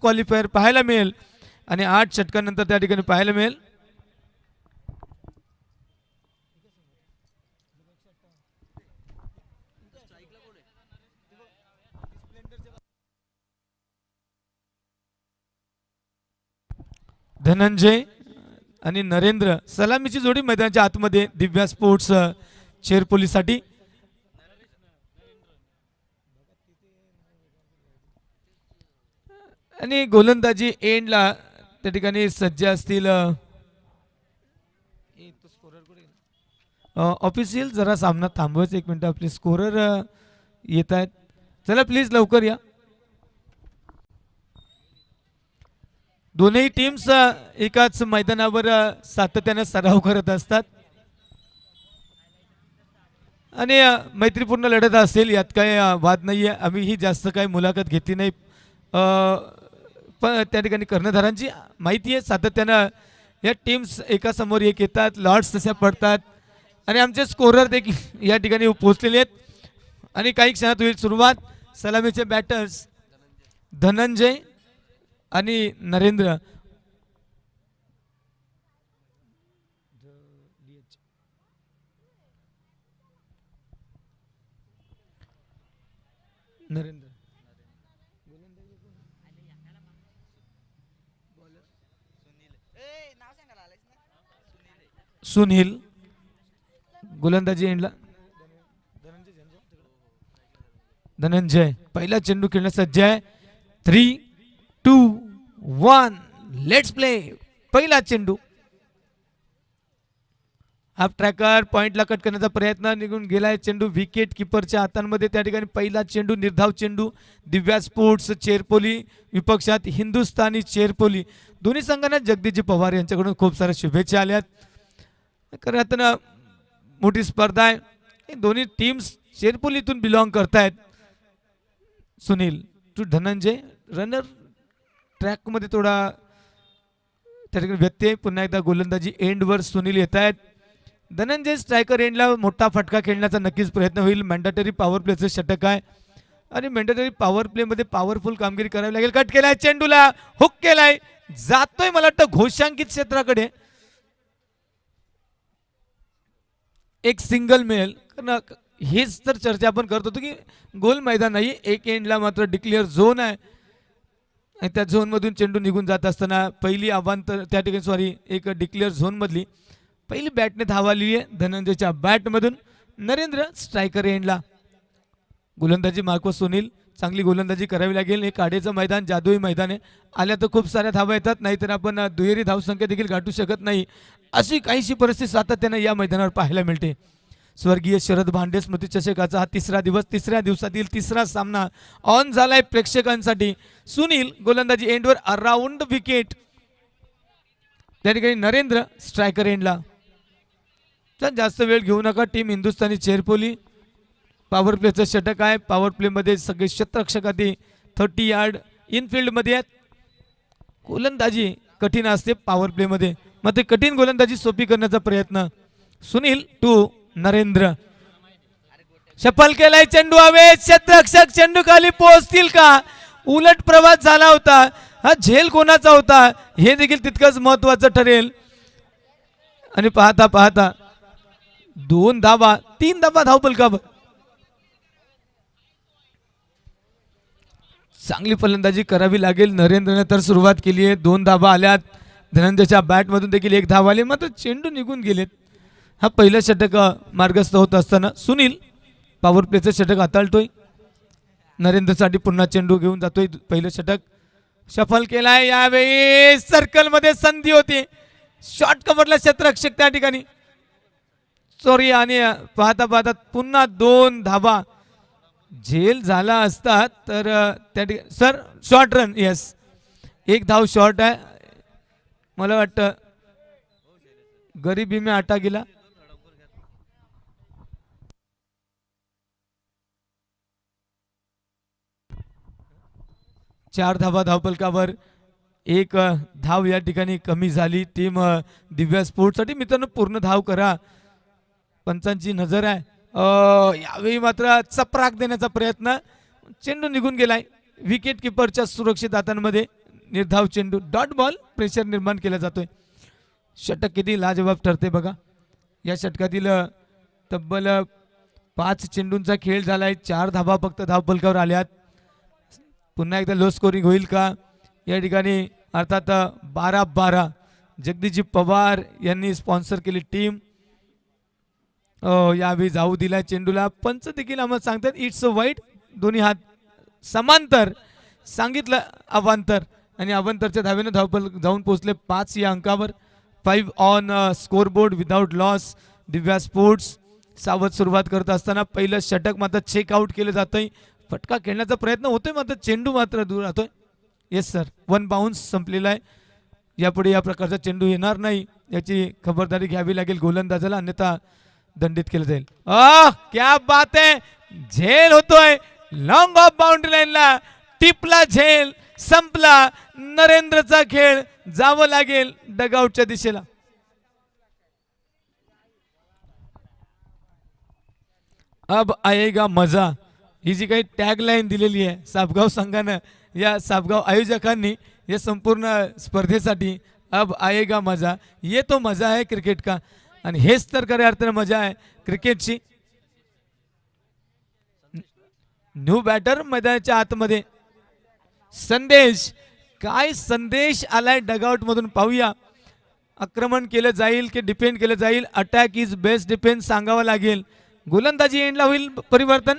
Qualifier पाहायला मिळेल आणि 8 षटकांनंतर त्या ठिकाणी पाहायला मिळेल. धनंजय आणि नरेंद्र सलामीची जोडी मैदानाच्या आतमध्ये दिव्या स्पोर्ट्स चेरपोलीसाठी. आणि गोलंदाजी एंडला त्या ठिकाणी सज्ज असतील. ऑफिशियल जरा सामना थांबवायचं 1 मिनिट. आपले स्कोरर येत आहेत. चला प्लीज लवकर या. दोन्ही टीम्स एकाच मैदानावर सातत्याने सराव करत असतात आणि मैत्रीपूर्ण लढत असेल यात काही वाद नाहीये. आम्हीही जास्त काही मुलाखत घेतली नाही, पण त्या ठिकाणी कर्णधारांची माहिती आहे. सातत्यानं या टीम्स एका समोर एक येतात, लॉट्स तशा पडतात आणि आमचे स्कोरर देखील या ठिकाणी पोहोचलेले आहेत. आणि काही क्षणात होईल सुरुवात. सलामीचे बॅटर्स धनंजय आणि नरेंद्र. नरेंद्र सुनील गोलंदाजी एंडला. धनंजय पहिला चेंडू खेळण्यास सज्ज आहे. 3, 2, 1 लेट्स प्ले. पहिला चेंडू हाफ ट्रॅकर पॉइंटला कट करण्याचा प्रयत्न निघून गेलाय. चेंडू विकेट किपरच्या हातांमध्ये. त्या ठिकाणी पहिला चेंडू निर्धाव चेंडू. दिव्या स्पोर्ट्स चेरपोली विपक्षात हिंदुस्थानी चेरपोली. दोन्ही संघांना जगदीशजी पवार यांच्याकडून खूप साऱ्या शुभेच्छा आल्यात. कारण आता मोठी स्पर्धा आहे. दोन्ही टीम्स चेरपोलीतून बिलॉंग करतायत. सुनील टू धनंजय. रनर ट्रॅकमध्ये थोडा त्या ठिकाणी व्यत्यय. पुन्हा एकदा गोलंदाजी एंडवर सुनील येत आहेत. धनंजय स्ट्रायकर एंडला मोठा फटका खेळण्याचा नक्कीच प्रयत्न होईल. मॅन्डेटरी पॉवर प्लेचं षटक आहे आणि मॅन्डेटरी पॉवर प्लेमध्ये पॉवरफुल कामगिरी करावी लागेल. कट केलाय चेंडूला, हुक केलाय, जातोय मला वाटतं घोषांकित क्षेत्राकडे. एक सिंगल मिळेल. कारण हेच तर चर्चा आपण करत होतो की गोल मैदान नाही, एक एंडला मात्र डिक्लेअर झोन आहे आणि त्या झोनमधून चेंडू निघून जात असताना पहिली अवांतर त्या ठिकाणी सॉरी एक डिक्लेअर झोनमधली पहिली बॅटने धाव आली आहे धनंजयच्या बॅटमधून. नरेंद्र स्ट्रायकर एंडला. गोलंदाजी मार्को सुनील. चांगली गोलंदाजी करावी लागेल. एक आडेचं मैदान जादुई मैदान आहे. आल्या तर खूप साऱ्या धावा येतात, नाहीतर आपण दुहेरी धावसंख्या देखील गाठू शकत नाही. अशी काहीशी परिस्थिती सातत्याने या मैदानावर पाहायला मिळते. स्वर्गीय शरद भांडे स्मृती चषकाचा हा तिसरा दिवस, तिसऱ्या दिवसातील तिसरा सामना ऑन झालाय प्रेक्षकांसाठी. सुनील गोलंदाजी एंडवर अराउंड विकेट. त्या ठिकाणी नरेंद्र स्ट्रायकर एंडला. जास्त वेळ घेऊ नका. टीम हिंदुस्थानी चेरपोली पॉवर प्लेचं षटक आहे. पॉवर प्लेमध्ये सगळे क्षेत्ररक्षक आधी 30 यार्ड इनफिल्डमध्ये आहेत. गोलंदाजी कठीण असते पॉवर प्लेमध्ये, मग ते कठीण गोलंदाजी सोपी करण्याचा प्रयत्न. सुनील टू नरेंद्र. शफल केलाय चेंडू हवेत. क्षेत्ररक्षक चेंडू खाली पोहोचतील का? उलट प्रवास झाला होता. हा झेल कोणाचा होता हे देखील तितकंच महत्वाचं ठरेल. आणि पाहता पाहता 2 धावा 3 धावा धावपलकावर. चांगली फलंदाजी करावी लागेल. नरेंद्रने तर सुरुवात केली आहे. 2 धावा आल्यात. धनंजयच्या बॅटमधून देखील 1 धाव आली, मात्र चेंडू निघून गेलेत. हा पहिलं षटक मार्गस्थ होत असताना सुनील पॉवर प्लेचं षटक हाताळतोय. नरेंद्रसाठी पुन्हा चेंडू घेऊन जातोय. पहिलं षटक सफल केलाय. यावेळी सर्कल मध्ये संधी होती. शॉर्ट कव्हरला क्षेत्ररक्षक त्या ठिकाणी सॉरी. आणि पाहता पाहता पुन्हा 2 धावा. झेल झाला असता तर त्या ठिकाणी सर शॉर्ट रन. येस, 1 धाव शॉर्ट आहे. मला वाटतं गरीबी में आटा गेला. चार धावा धावपलकावर. 1 धाव या ठिकाणी कमी झाली. टीम दिव्या स्पोर्ट्ससाठी मित्रांनो पूर्ण धाव करा. पंचांची नजर आहे. यावेळी मात्र चपराक देण्याचा प्रयत्न. चेंडू निघून गेलाय विकेट किपरच्या सुरक्षित हातांमध्ये. निर्धाव चेंडू डॉट बॉल प्रेशर निर्माण केला जातोय. षटक किती लाजवाब ठरते बघा. या षटकातील तब्बल 5 चेंडूंचा खेळ झालाय. 4 धावा फक्त धावफलकावर आल्यात. पुन्हा एकदा लो स्कोरिंग होईल का या ठिकाणी. अर्थात 12-12 जगदीशजी पवार यांनी स्पॉन्सर केली टीम. यावेळी जाऊ दिला चेंडूला. पंच देखील आम्हाला सांगतात इट्स वाईट. दोन्ही हात समांतर सांगितलं अवांतर आणि अवांतरच्या धावेनं धावफलक जाऊन पोहोचले 5 या अंकावर. 5 on scoreboard without loss. Divya sports सावध सुरुवात करत असताना पहिलं षटक मात्र चेकआउट केलं जातंय. फटका खेळण्याचा प्रयत्न होतोय मात्र चेंडू मात्र दूर राहतोय. येस सर 1 बाउन्स संपलेला आहे. यापुढे या प्रकारचा चेंडू येणार नाही याची खबरदारी घ्यावी लागेल गोलंदाजाला, अन्यथा दंडित केलं जाईल. क्या बात आहे. झेल होतोय लॉंग ऑफ बाउंड्री लाईनला. टिपला झेल. संपला नरेंद्रचा खेळ. जावं लागेल डगआउटच्या दिशेला. अब आएगा मजा ही जी काही टॅगलाईन दिलेली आहे सापगाव संघानं, या सापगाव आयोजकांनी या संपूर्ण स्पर्धेसाठी, अब आएगा मजा. ये तो मजा आहे क्रिकेट का. आणि हेच तर खऱ्या अर्थानं मजा आहे क्रिकेटची. न्यू बॅटर मैदानाच्या आतमध्ये. संदेश, काय संदेश आलाय डगआउट मधून पाहूया. आक्रमण केलं जाईल की डिफेंड केलं जाईल. अटॅक इज बेस्ट डिफेन्स सांगावं लागेल. गोलंदाजी एंडला होईल परिवर्तन.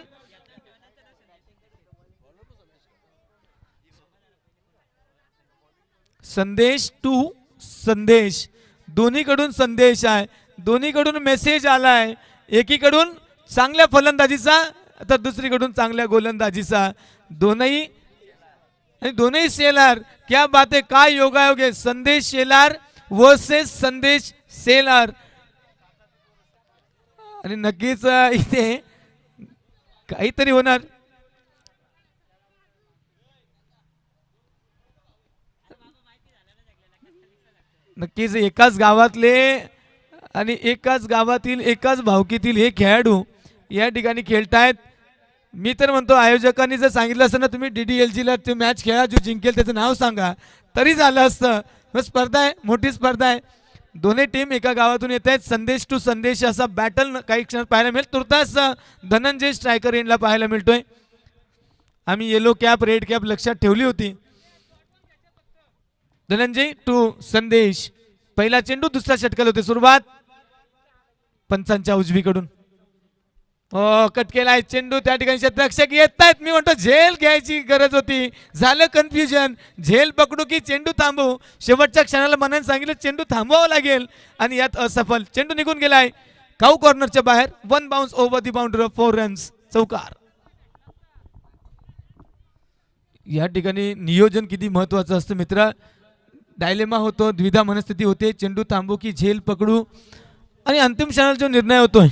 संदेश टू संदेश. दोन्हीकडून संदेश आहे. दोन्हीकडून मेसेज आलाय. एकीकडून चांगल्या फलंदाजीचा तर दुसरीकडून चांगल्या गोलंदाजीचा. दोनही शेलार. क्या बात आहे. काय योगायोग आहे. संदेश शेलार वर्सेस संदेश शेलार. आणि नक्कीच इथे काहीतरी होणार. नक्कीच एकाच गावातले आणि एकाच गावातील एकाच भावकीतील हे खेळाडू या ठिकाणी खेळतायत. मी तर म्हणतो आयोजकांनी जर सांगितलं असतं ना तुम्ही DDLGला ते मॅच खेळा, जो जिंकेल त्याचं नाव सांगा, तरी झालं असतं. स्पर्धा आहे, मोठी स्पर्धा आहे. दोन्ही टीम एका गावातून येत आहेत. संदेश टू संदेश असा बॅटल काही क्षण पाहायला मिळेल. तुर्तास धनंजय स्ट्रायकर एंडला पाहायला मिळतोय. आम्ही येलो कॅप रेड कॅप लक्षात ठेवली होती. धनंजय टू संदेश. पहिला चेंडू दुसऱ्या षटकाला होते सुरुवात पंचांच्या उजवीकडून. कट केलाय चेंडू. त्या ठिकाणी क्षेत्ररक्षक येत आहेत. मी म्हणतो झेल घ्यायची गरज होती. झालं कन्फ्युजन. झेल पकडू की चेंडू थांबवू. शेवटच्या क्षणाला मनाने सांगितलं चेंडू थांबवावं लागेल आणि यात असफल. चेंडू निघून गेलाय काऊ कॉर्नरच्या बाहेर. 1 bounce over the boundary of 4 runs. चौकार. या ठिकाणी नियोजन किती महत्वाचं असतं मित्र. डायलेमा होतो, द्विधा मनस्थिती होते. चेंडू थांबू की झेल पकडू. आणि अंतिम क्षणाला जो निर्णय होतोय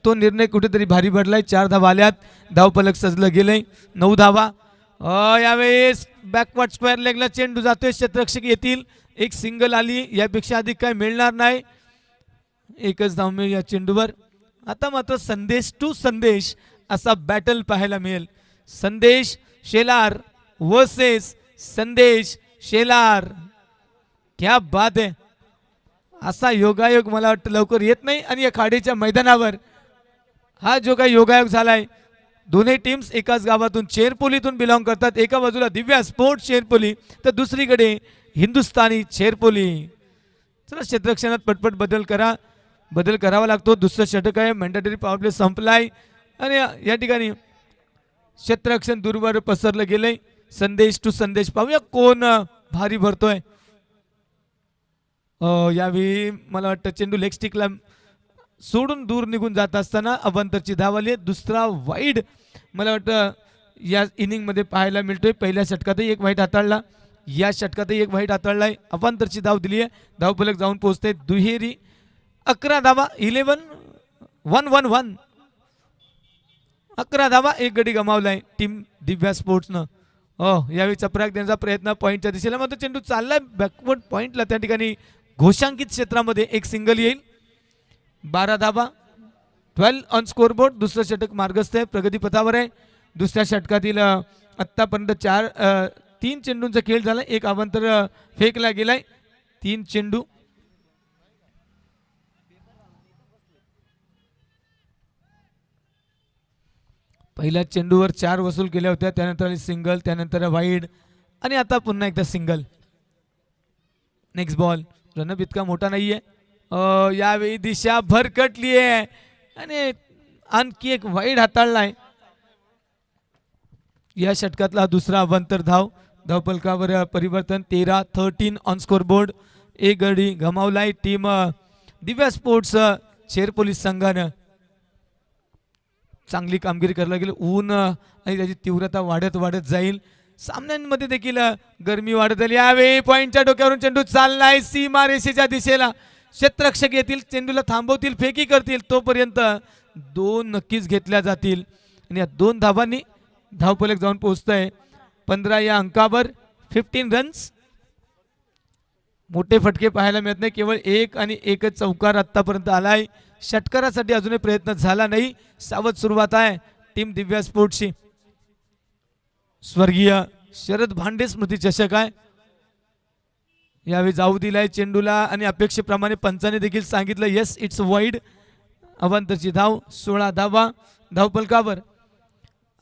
तो निर्णय कुठेतरी भारी पडलाय. 4 धावा आल्यात. धावफलक सजलं गेलंय. 9 धावा. यावेळेस बॅकवर्ड स्क्वेअर लेगला चेंडू जातोय. क्षेत्ररक्षक येतील. एक सिंगल आली. यापेक्षा अधिक काय मिळणार नाही. एकच धाव मिळेल या चेंडूवर. आता मात्र संदेश टू संदेश असा बॅटल पाहायला मिळेल. संदेश शेलार वर्सेस संदेश शेलार. क्या बात आहे. असा योगायोग मला वाटतं लवकर येत नाही. आणि या खाडीच्या मैदानावर हा जो काही योगायोग झालाय. दोन्ही टीम्स एकाच गावातून चेरपोलीतून बिलॉंग करतात. एका बाजूला दिव्या स्पोर्ट्स चेरपोली तर दुसरीकडे हिंदुस्थानी चेरपोली. चला क्षेत्ररक्षणात पटपट बदल करावा लागतो. दुसरं षटक आहे. मॅन्डेटरी पॉवर प्ले संपलाय आणि या ठिकाणी क्षेत्ररक्षण दूरवर पसरलं गेलंय. संदेश टू संदेश. पाहूया कोण भारी भरतोय. यावेळी मला वाटतं चेंडू लेग स्टिकला सोडून दूर निघून जात असताना अवांतरची धाव आली. दुसरा वाईड मला वाटतं या इनिंगमध्ये पाहायला मिळतोय. पहिल्या षटकातही एक वाईट हाताळला. या षटकातही एक वाईट हाताळलाय. अवांतरची धाव दिली आहे. धावफलक जाऊन पोहोचते दुहेरी. 11 धावा. 11-1-1-1. 11 धावा. एक गडी गमावलाय टीम दिव्या स्पोर्ट्सनं. यावेळी चपराक देण्याचा प्रयत्न पॉईंटच्या दिशेला. मात्र चेंडू चाललाय बॅकवर्ड पॉईंटला. त्या ठिकाणी घोषांकित क्षेत्रामध्ये एक सिंगल येईल. 12 धावा. 12 ऑन स्कोरबोर्ड. दुसरं षटक मार्गस्थ आहे. प्रगतीपथावर आहे. दुसऱ्या षटकातील आत्तापर्यंत तीन चेंडूंचा खेळ झाला, एक अवांतर फेकला गेलाय, 3 चेंडू. पहिल्या चेंडूवर 4 वसूल केल्या होत्या, त्यानंतर सिंगल, त्यानंतर वाईड आणि आता पुन्हा एकदा सिंगल. Next ball. रनअप इतका मोठा नाहीये, यावेळी दिशा भरकटली आहे आणि आणखी एक वाईड हाताळलाय. या षटकातला दुसरा अवांतर धाव. धावफलकावर परिवर्तन 13-13 ऑन स्कोर बोर्ड. एक गडी गमावलाय टीम दिव्या स्पोर्ट्स चेरपोली संघानं. चांगली कामगिरी करायला गेली. ऊन आणि त्याची तीव्रता वाढत वाढत जाईल. सामन्यांमध्ये देखील गरमी वाढत आली. यावेळी पॉइंटच्या डोक्यावरून चेंडू चाललाय सीमा रेषेच्या दिशेला. क्षेत्ररक्षक येतील, चेंडूला थांबवतील, फेकी करतील, तोपर्यंत 2 नक्कीच घेतल्या जातील आणि या 2 धावांनी धावफलक जाऊन पोहोचतंय 15 या अंकावर. 15 रन्स. मोठे फटके पाहायला मिळत नाही, केवळ एक आणि एकच चौकार आतापर्यंत आलाय. षटकारासाठी अजूनही प्रयत्न झाला नाही. सावध सुरुवात आहे टीम दिव्या स्पोर्ट्सची. स्वर्गीय शरद भांडे स्मृती चषक आहे, यावेळी जाऊ दिलाय चेंडूला आणि अपेक्षेप्रमाणे पंचाने देखील सांगितलं येस इट्स वाईड. अवांतरची धाव 16 धावा धावफलकावर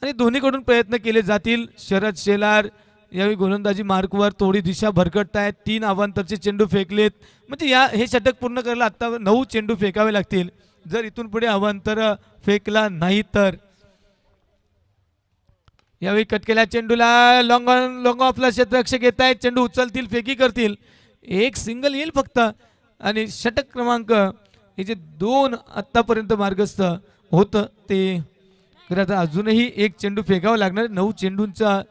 आणि दोन्हीकडून प्रयत्न केले जातील. शरद शेलार यावेळी गोलंदाजी मार्कवर थोडी दिशा भरकटत आहेत. 3 अवांतरचे चेंडू फेकलेत, म्हणजे हे षटक पूर्ण करायला आता 9 चेंडू फेकावे लागतील जर इथून पुढे अवांतर फेकला नाही तर. यावेळी कट केल्या चेंडूला लॉंग ऑफला क्षेत्ररक्षक येत आहेत, चेंडू उचलतील, फेकी करतील, एक सिंगल येईल फक्त आणि षटक क्रमांक हे जे 2 आतापर्यंत मार्गस्थ होतं ते आता अजूनही एक चेंडू फेकावा लागणार. 9 चेंडूंचा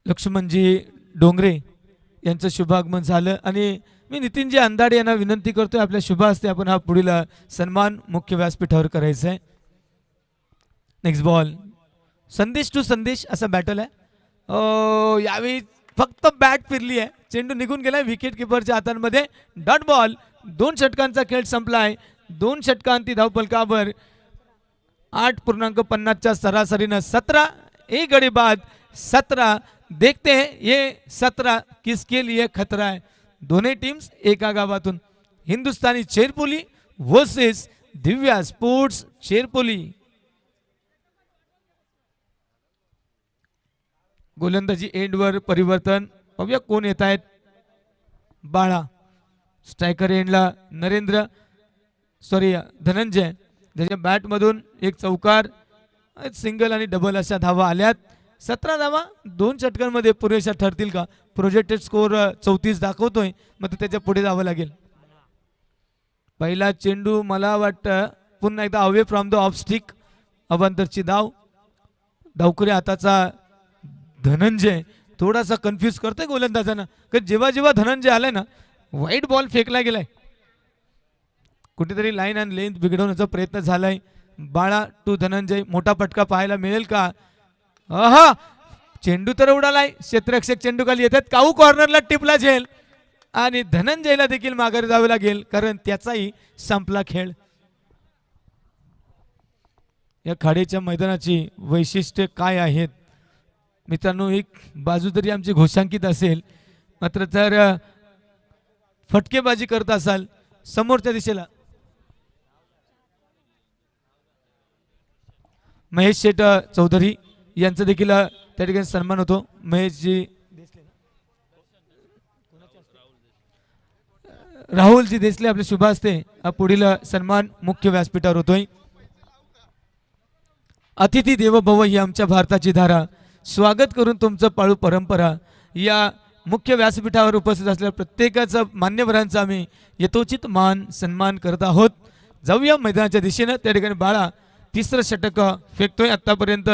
लक्ष्मणजी डोंगरे यांचं शुभागमन झालं आणि मी नितीनजी अंधाडे यांना विनंती करतोय आपल्या शुभ हस्ते आपण हा पुढील सन्मान मुख्य व्यासपीठावर करायचा आहे. Next ball. संदेश टू संदेश असा बॅटल आहे. यावेळी फक्त बॅट फिरली आहे, चेंडू निघून गेलाय विकेट किपरच्या हातांमध्ये. Dot ball. 2 षटकांचा खेळ संपलाय. 2 षटकांती धावफलकावर 8.50 च्या सरासरीनं 17. एक गडी बाद 17. देखते हैं ये 17 किसके लिए खतरा है. दोनों टीम्स एका गावातून. हिंदुस्तानी चेरपोली वर्सेस दिव्या स्पोर्ट्स चेरपोली. गोलंदाजी एंडवर परिवर्तन. पाहूया कोण येत आहेत. बाळा. स्ट्रायकर एंडला धनंजय, त्याच्या बॅटमधून एक चौकार, सिंगल आणि डबल अशा धावा आल्यात. 17 धावा 2 षटकांमध्ये पुरेशा ठरतील का. प्रोजेक्टेड स्कोर 34 दाखवतोय, मग त्याच्या पुढे जावं लागेल. पहिला चेंडू मला वाटतं पुन्हा एकदा away from the off stick. अवांतरची धाव. धावकरी हाताचा धनंजय थोडासा कन्फ्यूज करतोय गोलंदाजांना, कारण जेव्हा जेव्हा धनंजय आलाय ना वाईट बॉल फेकला गेलाय. कुठेतरी लाईन आणि लेंथ बिघडवण्याचा प्रयत्न झालाय. बाळा टू धनंजय. मोठा फटका पाहायला मिळेल का. चेंडू तर उडालाय. क्षेत्ररक्षक चेंडू खाली येतात. काऊ कॉर्नरला टिपला झेल आणि धनंजयला देखील माघारी जावे लागेल, कारण त्याचाही संपला खेळ. या खाडीच्या मैदानाची वैशिष्ट्ये काय आहेत मित्रांनो. एक बाजू तरी आमची घोषांकित असेल, मात्र जर फटकेबाजी करत असाल समोरच्या दिशेला महेश शेठ चौधरी यांचा देखील त्या ठिकाणी सन्मान होतो. महेशजी राहुलजी देसले आपल्या शुभ हस्ते पुढील सन्मान मुख्य व्यासपीठावर होतोय. अतिथी देवो भव ही आमच्या भारताची धारा. स्वागत करून तुमचं पाळू परंपरा. या मुख्य व्यासपीठावर उपस्थित असलेल्या प्रत्येकाचा मान्यवरांचा आम्ही यथोचित मान सन्मान करत आहोत. जाऊया मैदानाच्या दिशेनं. त्या ठिकाणी बाळा 3रं षटक फेकतोय. आतापर्यंत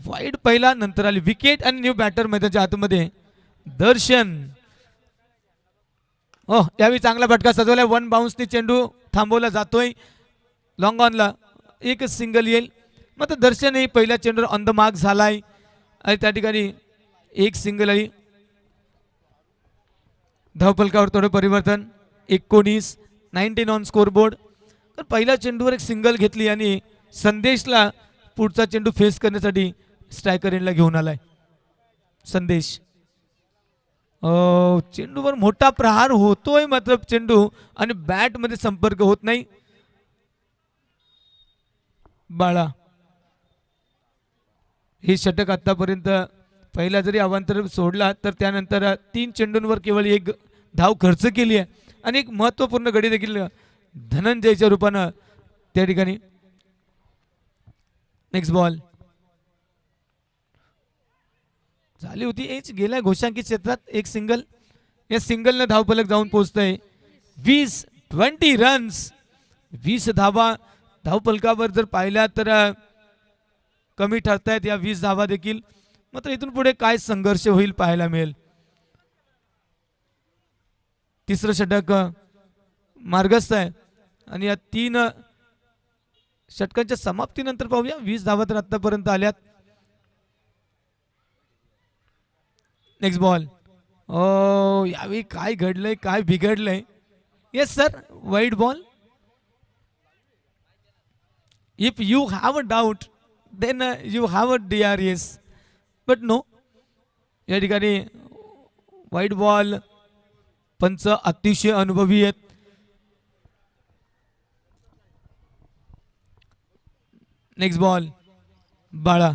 वाईड पहिला, नंतर आली विकेट आणि न्यू बॅटर मैदानाच्या आतमध्ये दर्शन. यावेळी चांगला फटका सजवलाय. 1 बाउन्सनी चेंडू थांबवला जातोय. लॉंग ऑनला एकच सिंगल येईल. मात्र दर्शनही पहिल्या चेंडूवर ऑन द मार्क झालाय आणि त्या ठिकाणी एक सिंगल आली. धावफलकावर थोडं परिवर्तन. 19 ऑन स्कोर बोर्ड. तर पहिल्या चेंडूवर एक सिंगल घेतली आणि संदेशला पुढचा चेंडू फेस करण्यासाठी स्ट्रायकर एंडला घेऊन आलाय संदेश. चेंडूवर मोठा प्रहार होतोय मात्र चेंडू आणि बॅट मध्ये संपर्क होत नाही. बाळा हे षटक आतापर्यंत पहिला जरी अवांतर सोडला तर त्यानंतर 3 चेंडूंवर केवळ 1 धाव खर्च केली आहे आणि एक महत्त्वपूर्ण गडी देखील धनंजयच्या रूपानं त्या ठिकाणी. नेक्स्ट बॉल झाली होती एच गेल्या घोषांकित क्षेत्रात एक सिंगल. या सिंगलनं धावफलक जाऊन पोहोचतंय 20 रन्स. 20 धावा धावफलकावर जर पाहिल्या तर कमी ठरतायत या 20 धावा देखील. मात्र इथून पुढे काय संघर्ष होईल पाहायला मिळेल. तिसरं षटक मार्गस्थ आहे आणि या 3 षटकांच्या समाप्तीनंतर पाहूया 20 धावा तर आतापर्यंत आल्यात. Next ball. यावेळी काय घडलंय काय बिघडलंय. Yes sir wide ball. If you have a doubt then you have a DRS but no. या ठिकाणी वाईड बॉल. पंच अतिशय अनुभवी आहेत. नेक्स्ट बॉल बाळा.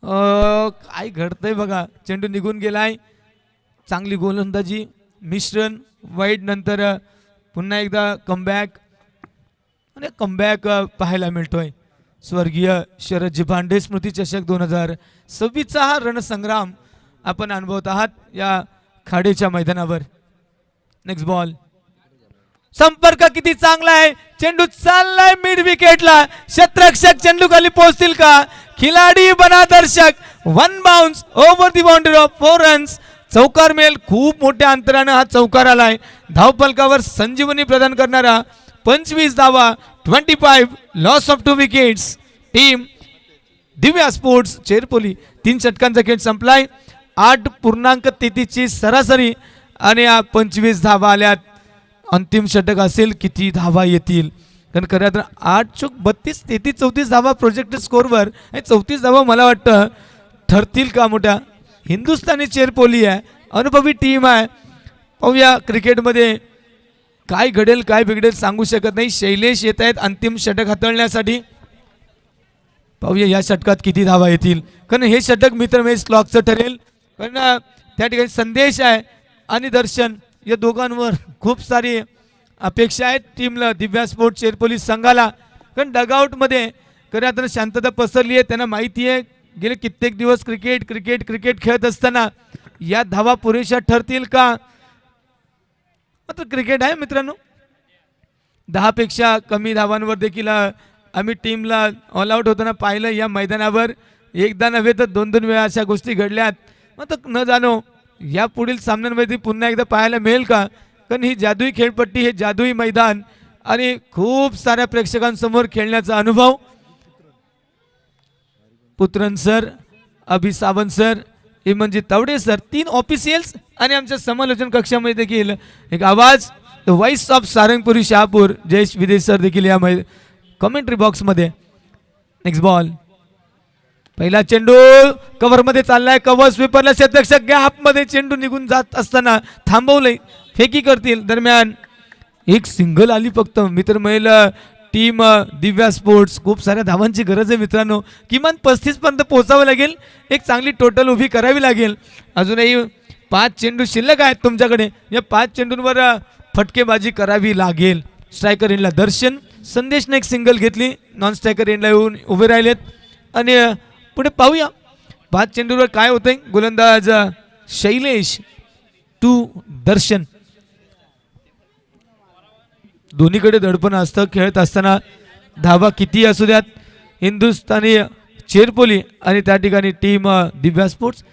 काय घडतंय बघा. चेंडू निघून गेलाय. चांगली गोलंदाजी मिश्रण वाईड नंतर पुन्हा एकदा कमबॅक आणि कमबॅक पाहायला मिळतोय. स्वर्गीय शरदजी भांडे स्मृती चषक 2026चा हा रणसंग्राम आपण अनुभवत आहात या खाडीच्या मैदानावर. Next ball. संपर्क किती चांगला आहे. चेंडू चाललाय मिड विकेटला. क्षेत्ररक्षक चेंडू खाली पोहोचतील का. खिलाडी बना दर्शक. 1 bounce over the boundary of 4 runs. चौकार मिळेल. खूप मोठ्या अंतराने हा चौकार आलाय. धावफलकावर संजीवनी प्रदान करणारा 25 धावा 25 loss of 2 wickets. Team Divya sports Cherpoli. 3 षटकांचा खेळ संपलाय. 8.33 ची सरासरी आणि 25 धावा आल्यात. अंतिम षटक असेल किती धावा येतील. कारण खरं तर 8 चूक 32 33 34 धावा प्रोजेक्टेड स्कोरवर. 34 धावा मला वाटतं ठरतील का. मोठ्या हिंदुस्थानी चेरपोली आहे. अनुभवी टीम आहे. पाहूया क्रिकेटमध्ये काय घडेल काय बिघडेल सांगू शकत नाही. शैलेश येत आहेत अंतिम षटक हाताळण्यासाठी. पाहूया या षटकात किती धावा येतील. कारण हे षटक मित्र मॅच क्लॉकचं ठरेल. कारण त्या ठिकाणी संदेश आहे आणि दर्शन या दोघांवर खूप सारी अपेक्षा आहेत टीमला दिव्या स्पोर्ट चेरपोली संघाला. कारण डगआउटमध्ये खरं आता शांतता पसरली आहे. त्यांना माहिती आहे गेले कित्येक दिवस क्रिकेट क्रिकेट क्रिकेट खेळत असताना या धावा पुरेशा ठरतील का. मात्र क्रिकेट आहे मित्रांनो. 10 पेक्षा कमी धावांवर देखील आम्ही टीमला ऑल आउट होताना पाहिलं या मैदानावर. एकदा नव्हे तर 2-2 वेळा अशा गोष्टी घडल्यात. मात्र न जाणो या पुढील सामन्यांमध्ये पुन्हा एकदा पाहायला मिळेल का. कारण ही जादुई खेळपट्टी हे जादुई मैदान आणि खूप साऱ्या प्रेक्षकांसमोर खेळण्याचा अनुभव. Putran sir, Abhi Sawant sir, Imanjeet Tawde sir, 3 officials आणि आमच्या समालोचन कक्षामध्ये देखील एक आवाज voice of Sarangpuri Shahapur Jayesh Videsh sir देखील या कमेंट्री बॉक्समध्ये. Next ball. पहिला चेंडू कव्हर मध्ये चाललाय. कव्हर स्वीपरला क्षेत्ररक्षक गॅप मध्ये चेंडू निघून जात असताना थांबवलंय. फेकी करतील. दरम्यान एक सिंगल आली फक्त. मित्र महिला टीम दिव्या स्पोर्ट्स खूप साऱ्या धावांची गरज आहे मित्रांनो. किमान 35 पर्यंत पोहोचावं लागेल. एक चांगली टोटल उभी करावी लागेल. अजूनही 5 चेंडू शिल्लक आहेत तुमच्याकडे. या 5 चेंडूंवर फटकेबाजी करावी लागेल. स्ट्रायकर एंडला दर्शन. संदेशने एक सिंगल घेतली. नॉन स्ट्रायकर एंडला येऊन उभे राहिलेत आणि पुढे पाहूया 5 चेंडूवर काय होतंय. गोलंदाज शैलेश टू दर्शन. दोन्हीकडे दडपण असतं खेळत असताना. धावा किती असू द्यात. हिंदुस्थानी चेरपोली आणि त्या ठिकाणी टीम दिव्या स्पोर्ट्स.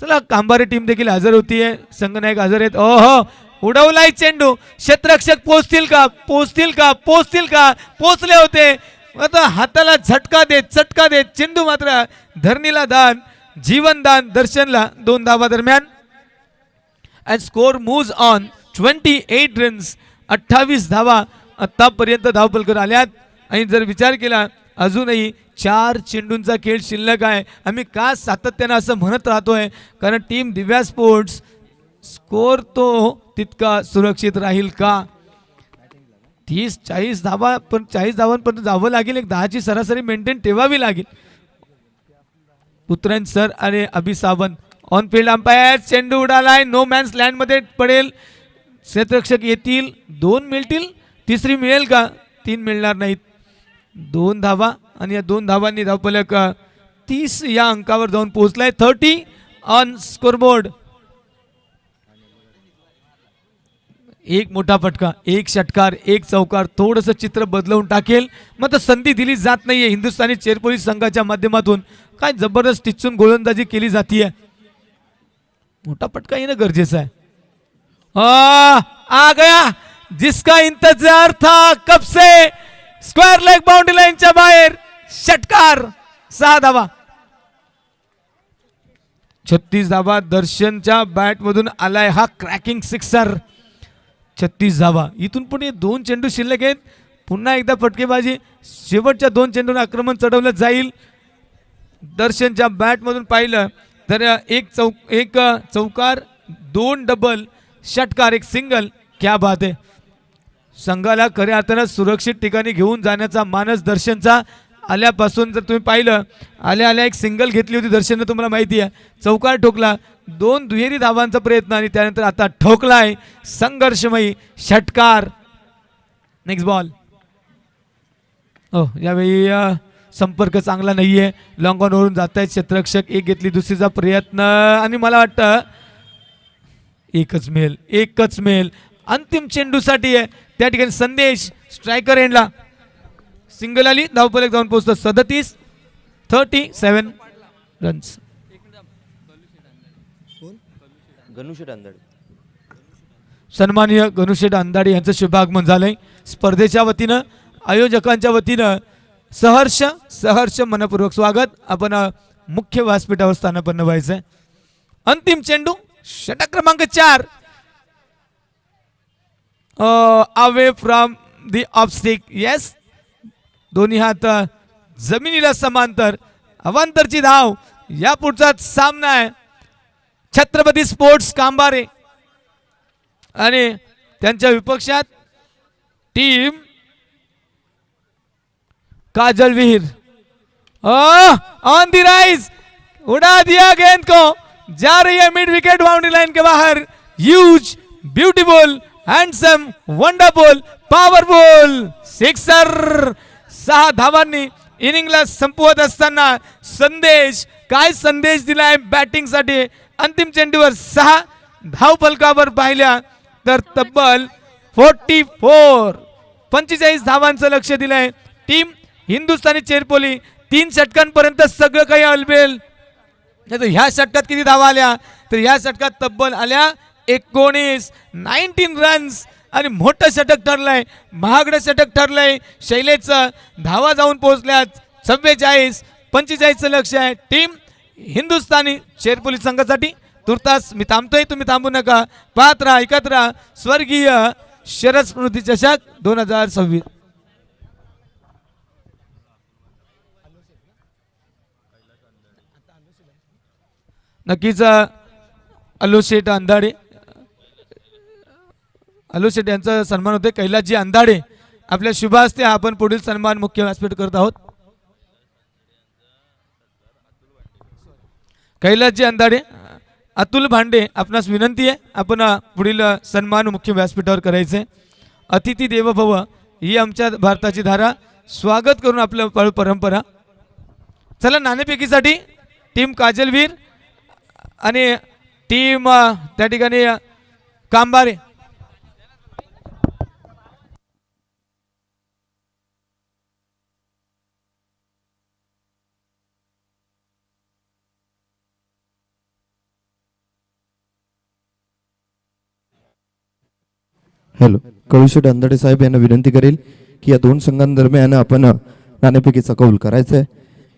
चला कांबारे टीम देखील हजर होतीये. संघनायक हजर आहेत. ओहो उडवलाय चेंडू. क्षेत्ररक्षक पोहोचतील का पोहोचतील का पोहोचतील का. पोहोचले होते. आता हाताला झटका देत चटका देत चेंडू मात्र धरणीला दान जीवनदान दर्शनला. 2 धावा दरम्यान. And score moves on 28 runs. 28 धावा आतापर्यंत धावफलकावर आल्यात. आणि जर विचार केला अजूनही 4 चेंडूंचा खेळ शिल्लक आहे. आम्ही का सातत्यानं असं म्हणत राहतोय, कारण टीम दिव्या स्पोर्ट्स स्कोर तो तितका सुरक्षित राहील का. 30-40 धावा, पण 40 धावांपर्यंत जावं लागेल. एक 10ची सरासरी मेंटेन ठेवावी लागेल. पुत्रन सर आणि अभि सावंत ऑन फील्ड अंपायर. चेंडू उडालाय, नो मॅन्स लँड मध्ये पडेल. क्षेत्ररक्षक येतील, 2 मिळतील, तिसरी मिळेल का, 3 मिळणार नाहीत. 2 धावा आणि या 2 धावांनी धावफलक 30 या अंकावर जाऊन पोहोचलाय. 30 ऑन स्कोरबोर्ड. एक मोठा फटका, एक षटकार, एक चौकार थोडंसं चित्र बदलवून टाकेल. मात्र संधी दिली जात नाहीये हिंदुस्थानी चेरपोलीस संघाच्या माध्यमातून. काय जबरदस्त टिचून गोलंदाजी केली जातीये. मोठा फटका येणं गरजेचं आहे. आ गया जिसका इंतजार था कब से. स्क्वेअर लेग बाउंड्री लाईनच्या बाहेर षटकार. 6 धावा. 36 धावा दर्शनच्या बॅट मधून आलाय हा क्रॅकिंग सिक्सर. 36 धावा. इथून पुढे 2 चेंडू शिल्लक आहेत. पुन्हा एकदा फटकेबाजी. शेवटच्या 2 चेंडूंना आक्रमण चढवलं जाईल. दर्शनच्या बॅट मधून पाहिलं तर एक चौकार, 2 डबल, षटकार, 1 सिंगल. क्या बात आहे. संघाला खऱ्या अर्थानं सुरक्षित ठिकाणी घेऊन जाण्याचा मानस दर्शनचा आल्यापासून जर तुम्ही पाहिलं, आल्या एक सिंगल घेतली होती दर्शनने, तुम्हाला माहिती आहे. चौकार ठोकला, 2 दुहेरी धावांचा प्रयत्न आणि त्यानंतर आता ठोकलाय संघर्षमयी षटकार. Next ball. यावेळी संपर्क चांगला नाहीये. लॉंग ऑन वरून जात आहेत क्षेत्ररक्षक. एक घेतली, दुसरीचा प्रयत्न आणि मला वाटतं एकच मेल अंतिम चेंडूसाठी आहे. त्या ठिकाणी संदेश स्ट्रायकर एंडला सिंगल आली. धावफलक जाऊन पोहोचतो 37 रन्स. सन्माननीय गणुशेठ अंधाडे यांचं शुभागमन झालंय. स्पर्धेच्या वतीनं, आयोजकांच्या वतीनं सहर्ष मनपूर्वक स्वागत. आपण मुख्य व्यासपीठावर स्थानापन्न व्हायचंय. अंतिम चेंडू षटक क्रमांक 4 अवे फ्रॉम दी ऑफस्टिक. येस, दोन्ही हात जमिनीला समांतर. अवांतरची धाव. या पुढचा सामना आहे छत्रपती स्पोर्ट्स कांबारे आणि त्यांच्या विपक्षात टीम काजल विहीर. ऑन दी राइज, उड़ा दिया गेंद को, जा रही है मिड विकेट बाउंड्री लाइन के बाहर. Huge, beautiful, handsome, wonderful, powerful sixer. 6 धावांनी इनिंगला संपवत असताना काय संदेश दिलाय बॅटिंग साठी. अंतिम चेंडूवर 6 धावफलकावर पाहिल्या तर तब्बल 45 धावांचं लक्ष दिलंय टीम हिंदुस्थानी चेरपोली. 3 षटकांपर्यंत सगळं काही अलबेल. ह्या षटकात किती धावा आल्या तर ह्या षटकात तब्बल आल्या 19 रन्स. आणि मोठं षटक ठरलंय, महागडं षटक ठरलंय. शैलेशचं धावा जाऊन पोहोचल्यात 45 लक्ष आहे टीम हिंदुस्थानी चेरपोली संघासाठी. तुर्तास मी थांबतोय, तुम्ही थांबू नका. पाहत राहा, ऐकत राहा स्वर्गीय शरद स्मृती चषक 2026. नक्कीच अलोशेठ यांचा सन्मान होते. कैलासजी अंधाडे आपल्या शुभ हस्ते आपण पुढील सन्मान मुख्य व्यासपीठ करत आहोत. कैलासजी अंधाडे, अतुल भांडे, आपणास विनंती आहे आपण पुढील सन्मान मुख्य व्यासपीठावर करायचे. अतिथी देव भव ही आमच्या भारताची धारा. स्वागत करून आपलं परंपरा. चला, नाणेफेकीसाठी टीम काजलवीर आणि टीम त्या ठिकाणी कांबारे. हॅलो, कळुशेठ अंधाडे साहेब यांना विनंती करेल की या 2 संघांदरम्यान आपण नाणेफेकीचा कौल करायचा आहे.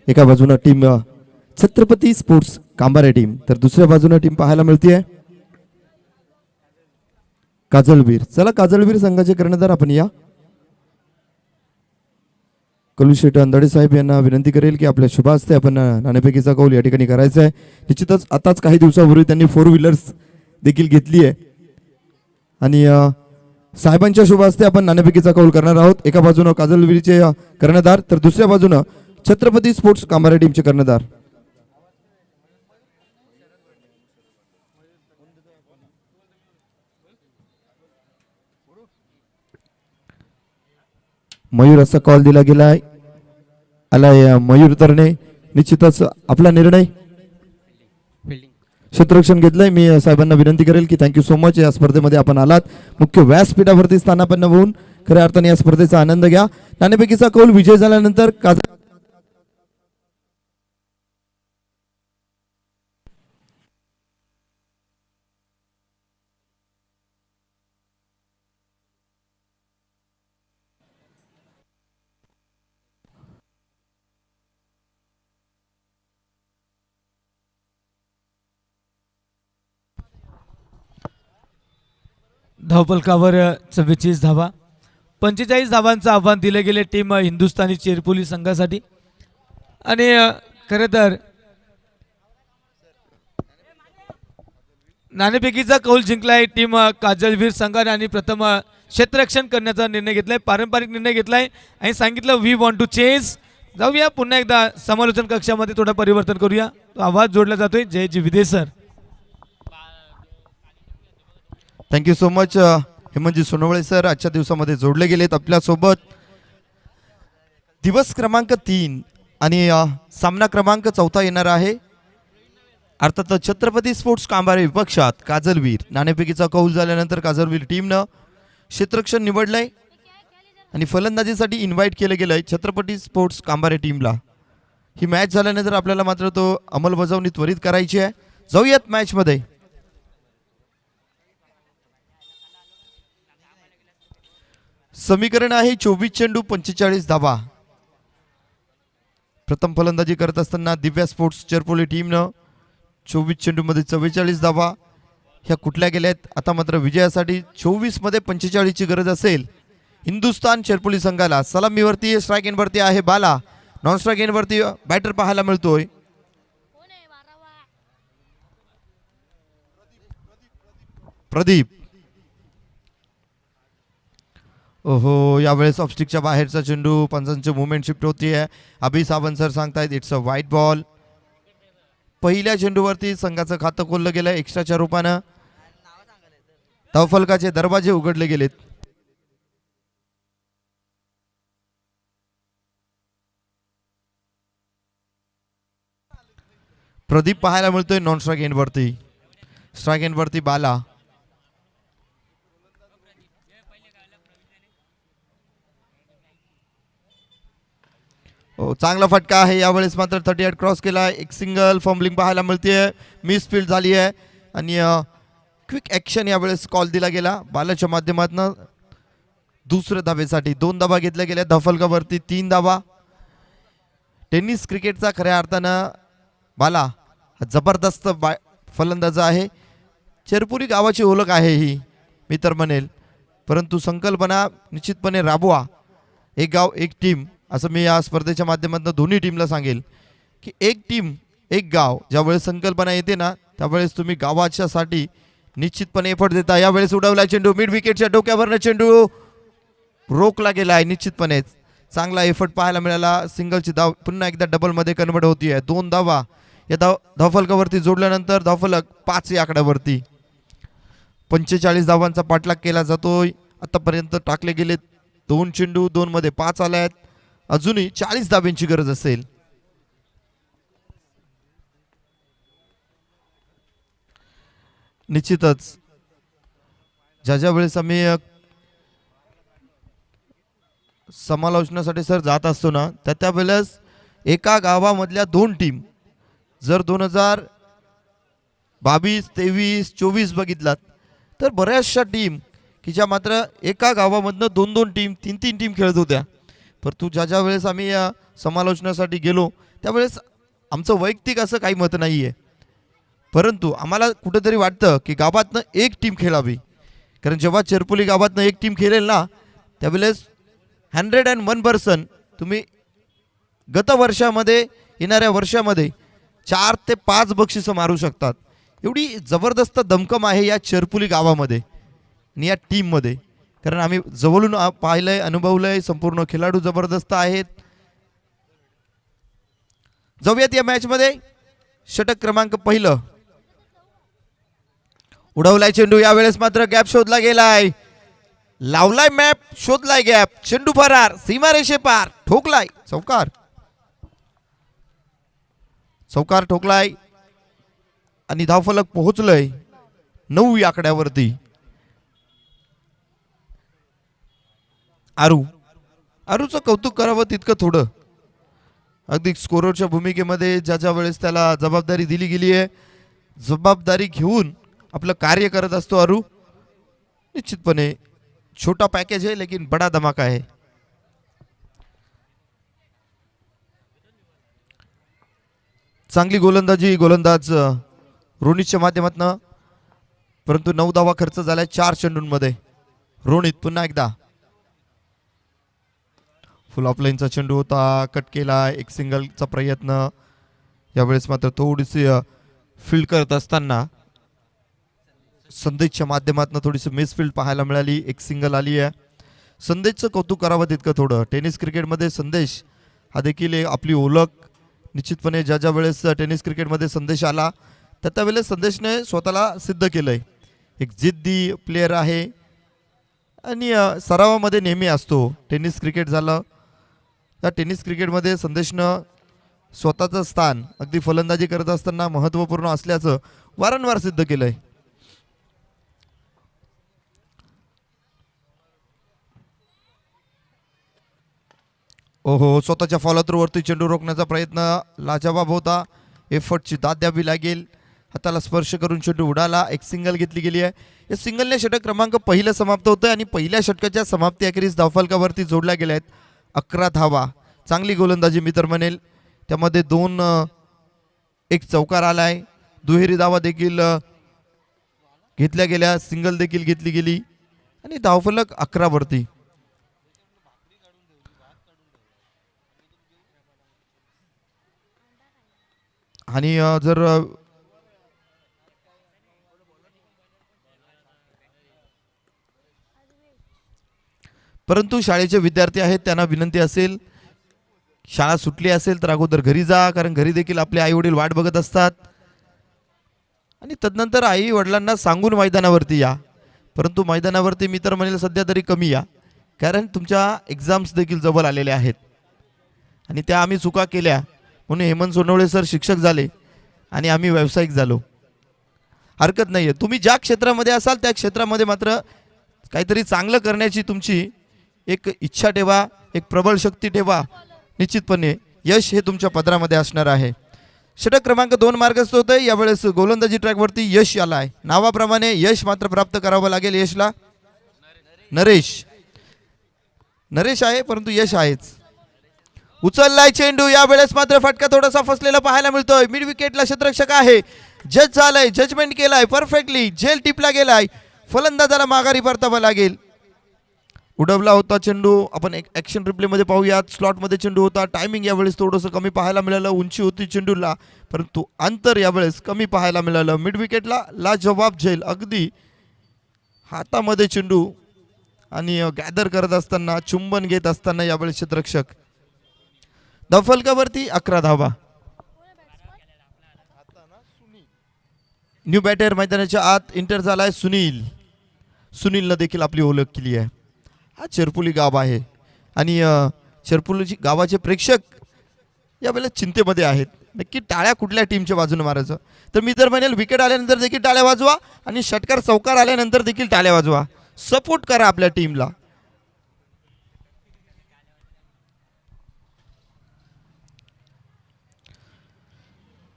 एका बाजूला टीम छत्रपती स्पोर्ट्स कांबारे टीम, तर दुसऱ्या बाजूला टीम पाहायला मिळते काजळवीर. चला काजळवीर संघाचे कर्णधार आपण या. कलुशेठ अंधाडे साहेब यांना विनंती करेल की आपल्या शुभ हस्ते आपण नाणेफेकीचा कौल या ठिकाणी करायचा आहे. निश्चितच आताच काही दिवसापूर्वी त्यांनी 4 व्हीलर्स देखील घेतली आहे आणि साहेबांच्या शुभ हस्ते आपण नाणेफेकीचा कौल करणार आहोत. एका बाजूनं काजळवीरचे कर्णधार तर दुसऱ्या बाजूनं छत्रपती स्पोर्ट्स कांबारे टीमचे कर्णधार. मयूर असा कॉल दिला गेलाय. आलाय मयूर तरणे. निश्चितच आपला निर्णय क्षेत्ररक्षण घेतलंय. मी साहेबांना विनंती करेल की थँक्यू सो मच. या स्पर्धेमध्ये आपण आलात. मुख्य व्यासपीठावरती स्थानापन्न होऊन खऱ्या अर्थाने या स्पर्धेचा आनंद घ्या. नाणेफेकीचा कौल विजय झाल्यानंतर धावपलकावर 44 धावा. 45 धावांचं आव्हान दिले गेले टीम हिंदुस्थानी चेरपुली संघासाठी. आणि खरं तर नाणेफेकीचा कौल जिंकलाय टीम काजळवीर संघाने आणि प्रथम क्षेत्ररक्षण करण्याचा निर्णय घेतलाय. पारंपरिक निर्णय घेतलाय आणि सांगितलं वी वॉन्ट टू चेंज. जाऊया पुन्हा एकदा समालोचन कक्षामध्ये थोडं परिवर्तन करूया. आवाज जोडला जातोय Jayji Vide sir. Thank you so much Hemantji Sonawale sir आजच्या दिवसामध्ये जोडले गेलेत आपल्यासोबत. दिवस क्रमांक 3 आणि सामना क्रमांक 4 येणार आहे. अर्थात छत्रपती स्पोर्ट्स कांबारे विपक्षात काजळवीर. नाणेफेकीचा कौल झाल्यानंतर काजळवीर टीमनं क्षेत्ररक्षण निवडलंय आणि फलंदाजीसाठी इन्व्हाइट केलं गेलंय छत्रपती स्पोर्ट्स कांबारे टीमला. ही मॅच झाल्यानंतर आपल्याला मात्र तो अंमलबजावणी त्वरित करायची आहे. जाऊयात मॅचमध्ये. समीकरण आहे 24 चेंडू 45 धावा. प्रथम फलंदाजी करत असताना दिव्या स्पोर्ट्स चेरपोली टीमनं 24 चेंडूमध्ये 44 धावा ह्या कुठल्या गेल्यात. आता मात्र विजयासाठी 24 मध्ये 45 ची गरज असेल हिंदुस्थान चेरपोली संघाला. सलामीवरती स्ट्राईक एंडवरती आहे बाला. नॉन स्ट्राईक एंडवरती बॅटर पाहायला मिळतोय प्रदीप. ओहो, यावेळेस ऑफस्टिकच्या बाहेरचा चेंडू. पंचांची मुवमेंट शिफ्ट होतीये. अभि सावंत सर सांगतायत इट्स अ व्हाईट बॉल. पहिल्या चेंडूवरती संघाचं खातं खोललं गेलं एक्स्ट्राच्या रूपानं. धावफलकाचे दरवाजे उघडले गेलेत. प्रदीप पाहायला मिळतोय नॉन स्ट्राईक एंडवरती. स्ट्राईक एंडवरती बाला. चांगला फटका आहे. यावेळेस मात्र 38 क्रॉस केला. एक सिंगल फॉर्मलिंग पाहायला मिळते. मिस फील्ड झाली आहे आणि क्विक ॲक्शन यावेळेस कॉल दिला गेला बालाच्या माध्यमातून. दुसऱ्या धावेसाठी 2 धावा घेतल्या गेल्या. धावफलकावरती 3 धावा. टेनिस क्रिकेटचा खऱ्या अर्थानं बाला जबरदस्त फलंदाज आहे. चेरपुरी गावाची ओळख आहे ही मी तर म्हणेल. परंतु संकल्पना निश्चितपणे राबवा. एक गाव एक टीम असं मी या स्पर्धेच्या माध्यमातून दोन्ही टीमला सांगेल की एक टीम एक गाव. ज्यावेळेस संकल्पना येते ना त्यावेळेस तुम्ही गावाच्यासाठी निश्चितपणे एफर्ट देता. यावेळेस उडवला चेंडू. मिड विकेटच्या डोक्यावरनं चेंडू रोखला गेला आहे. निश्चितपणेच चांगला एफर्ट पाहायला मिळाला. सिंगलची धाव पुन्हा एकदा डबलमध्ये कन्वर्ट होती आहे. 2 धावा या धावफलकावरती जोडल्यानंतर धावफलक 5 या आकड्यावरती. 45 धावांचा पाठलाग केला जातोय. आतापर्यंत टाकले गेले 2 चेंडू 2 मध्ये 5 आले आहेत. अजूनही 40 धाब्यांची गरज असेल. निश्चितच ज्या वेळेस आम्ही समालोचनासाठी सर जात असतो ना त्या वेळेस एका गावामधल्या 2 टीम जर 2022, 23, 24 बघितलात तर बऱ्याचशा टीम की ज्या मात्र एका गावामधनं 2-2 टीम 3-3 टीम खेळत होत्या. परंतु ज्या वेळेस आम्ही या समालोचनासाठी गेलो त्यावेळेस आमचं वैयक्तिक असं काही मत नाही आहे. परंतु आम्हाला कुठेतरी वाटतं की गावातनं एक टीम खेळावी कारण जेव्हा चेरपुली गावातनं एक टीम खेळेल ना त्यावेळेस 101% तुम्ही गत वर्षामध्ये येणाऱ्या वर्षामध्ये 4 ते 5 बक्षिसं मारू शकतात. एवढी जबरदस्त दमकम आहे या चेरपुली गावामध्ये आणि या टीममध्ये. कारण आम्ही जवळून पाहिलंय, अनुभवलंय. संपूर्ण खेळाडू जबरदस्त आहेत. जाऊयात या मॅचमध्ये. षटक क्रमांक पहिलं. उडवलाय चेंडू. यावेळेस मात्र गॅप शोधला गेलाय. लावलाय मॅप, शोधलाय गॅप. चेंडू फरार, सीमारेषे पार, ठोकलाय. चौकार. चौकार ठोकलाय आणि धावफलक पोहोचलंय 9 या आकड्यावरती. आरूचं कौतुक करावं तितकं थोडं. अगदी स्कोररच्या भूमिकेमध्ये ज्या वेळेस त्याला जबाबदारी दिली गेली आहे, जबाबदारी घेऊन आपलं कार्य करत असतो आरू. निश्चितपणे छोटा पॅकेज है लेकिन बड़ा धमाका है. चांगली गोलंदाजी गोलंदाज रोनितच्या माध्यमातून, परंतु 9 धावा खर्च झालाय 4 चेंडूंमध्ये. रोनित पुन्हा एकदा. फुल ऑफलाईनचा चेंडू होता, कट केला. एक सिंगलचा प्रयत्न. यावेळेस मात्र थोडीशी फील्ड करत असताना संदेशच्या माध्यमातून थोडीशी मिसफील्ड पाहायला मिळाली. एक सिंगल आली आहे. संदेशचं कौतुक करावं तितकं थोडं. टेनिस क्रिकेटमध्ये संदेश हा देखील आपली ओळख. निश्चितपणे ज्या वेळेस टेनिस क्रिकेटमध्ये संदेश आला त्यावेळेस संदेशने स्वतःला सिद्ध केलंय. एक जिद्दी प्लेयर आहे आणि सरावामध्ये नेहमी असतो. टेनिस क्रिकेट झालं, त्या टेनिस क्रिकेटमध्ये संदेशनं स्वतःचं स्थान अगदी फलंदाजी करत असताना महत्त्वपूर्ण असल्याचं वारंवार सिद्ध केलंय. ओहो, स्वतःच्या फॉलो थ्रूवरती चेंडू रोखण्याचा प्रयत्न लाजवाब होता. एफर्टची दाद द्यावी लागेल. हाताला स्पर्श करून चेंडू उडाला. एक सिंगल घेतली गेली आहे. या सिंगलने षटक क्रमांक पहिलं समाप्त होतं आणि पहिल्या षटकाच्या समाप्ती अखेरीस धावफलकावरती जोडल्या गेल्या आहेत 11 धावा. चांगली गोलंदाजी मी तर म्हणेल. त्यामध्ये 2 एक चौकार आलाय. दुहेरी धावा देखील घेतल्या गेल्या. सिंगल देखील घेतली गेली आणि धावफलक 11 वरती. आणि जर परंतु शाळेचे विद्यार्थी आहेत, त्यांना विनंती असेल, शाळा सुटली असेल तर अगोदर घरी जा, कारण घरी देखील आपले आई वडील वाट बघत असतात. आणि तदनंतर आई वडिलांना सांगून मैदानावरती या. परंतु मैदानावरती मी तर म्हणेल सध्या तरी कमी या, कारण तुमच्या एक्झाम्स देखील जवळ आलेल्या आहेत आणि त्या आम्ही चुका केल्या म्हणून हेमंत सोनवणे सर शिक्षक झाले आणि आम्ही व्यावसायिक झालो. हरकत नाही आहे. तुम्ही ज्या क्षेत्रामध्ये असाल त्या क्षेत्रामध्ये मात्र काहीतरी चांगलं करण्याची तुमची एक इच्छा ठेवा, एक प्रबळ शक्ती ठेवा. निश्चितपणे यश हे तुमच्या पदरामध्ये असणार आहे. षटक क्रमांक 2 मार्गस्थ होतंय. यावेळेस गोलंदाजी ट्रॅकवरती यश आला आहे. नावाप्रमाणे यश मात्र प्राप्त करावं लागेल. यशला नरेश आहे, परंतु यश आहेच. उचललाय चेंडू. यावेळेस मात्र फटका थोडासा फसलेला पाहायला मिळतोय. मिड विकेटला क्षेत्ररक्षक आहे. जज झालाय, जजमेंट केलाय परफेक्टली. झेल टिपला गेलाय. फलंदाजाला माघारी परतावा लागेल. उडवला होता चेंडू. आपण एक ॲक्शन रिप्लेमध्ये पाहूयात. स्लॉटमध्ये चेंडू होता. टायमिंग यावेळेस थोडंसं कमी पाहायला मिळालं. उंची होती चेंडूला, परंतु अंतर यावेळेस कमी पाहायला मिळालं. मिड विकेटला लाजवाब झेल. अगदी हातामध्ये चेंडू आणि गॅदर करत असताना, चुंबन घेत असताना यावेळेस क्षेत्ररक्षक. धावफलकावरती 11 धावा. न्यू बॅटर मैदानाच्या आत इंटर झालाय सुनीलनं देखील आपली ओळख केली आहे. हा चेरपुली गाव आहे आणि चेरपुली गावाचे प्रेक्षक यावेळेला चिंतेमध्ये आहेत. नक्की टाळ्या कुठल्या टीमच्या बाजूने मारायचं. तर मी तर म्हणेल विकेट आल्यानंतर देखील टाळ्या वाजवा आणि षटकार चौकार आल्यानंतर देखील टाळ्या वाजवा. सपोर्ट करा आपल्या टीमला.